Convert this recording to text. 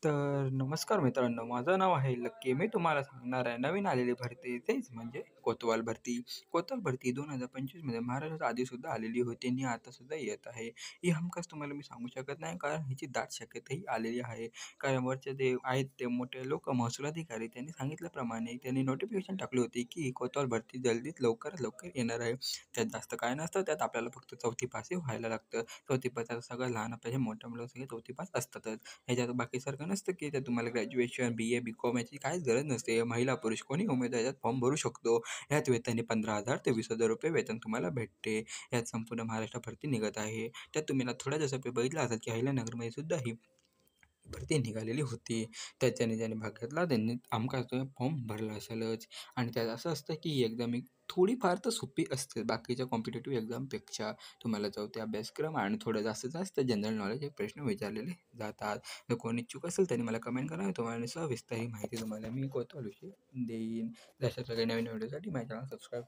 तर नमस्कार मित्रांनो, माझं नाव आहे लक्की. मी तुम्हाला सांगणार आहे नवीन आलेली भरती, तेच म्हणजे कोतवाल भरती. कोतवाल भरती 2025मध्ये महाराष्ट्रात आधीसुद्धा आलेली होती आणि आतासुद्धा येत आहे. ही हमखास तुम्हाला मी सांगू शकत नाही, कारण ह्याची दाट शक्यताही आलेली आहे. कारण वरचे जे आहेत ते मोठे लोक महसूल अधिकारी त्यांनी सांगितल्याप्रमाणे त्यांनी नोटिफिकेशन टाकली होती की कोतवाल भरती जल्दीत लवकरात लवकर येणार आहे. त्यात जास्त काय नसतं, त्यात आपल्याला फक्त 4थी पास व्हायला लागतं. 4थी पास सगळं लहानापासून मोठ्या मुलं सगळे 4थी पास असतातच. ह्याच्यात बाकीसारखं नसतं की त्यात तुम्हाला ग्रॅज्युएशन, BA, BCom याची काहीच गरज नसते. महिला, पुरुष कोणी उमेदवार याच्यात फॉर्म भरू शकतो. ह्यात वेतन 15,000 ते 20,000 रुपये वेतन तुम्हाला भेटते. यात संपूर्ण महाराष्ट्र भरती निघत आहे. त्यात तुम्ही ना थोडा जसं बघितलं असेल की अहिल्यानगरमध्ये सुद्धा ही भरती निघालेली होती. त्याच्याने ज्याने भाग घेतला त्यांनी हमखास फॉर्म भरला असेलच. आणि त्यात असं असतं की एकदम एक थोडीफार तर सोपी असते बाकीच्या कॉम्पिटेटिव्ह एक्झामपेक्षा. तुम्हाला 4थी अभ्यासक्रम आणि थोडं जास्तीत जास्त जनरल नॉलेज हे प्रश्न विचारलेले जातात. जर कोणी इच्छुक असेल त्यांनी मला कमेंट करा, तुम्हाला सविस्तर ही माहिती तुम्हाला मी कोतवालविषयी देईन. अशा सगळ्या नवीन व्हिडिओसाठी माझ्या चॅनल सबस्क्राईब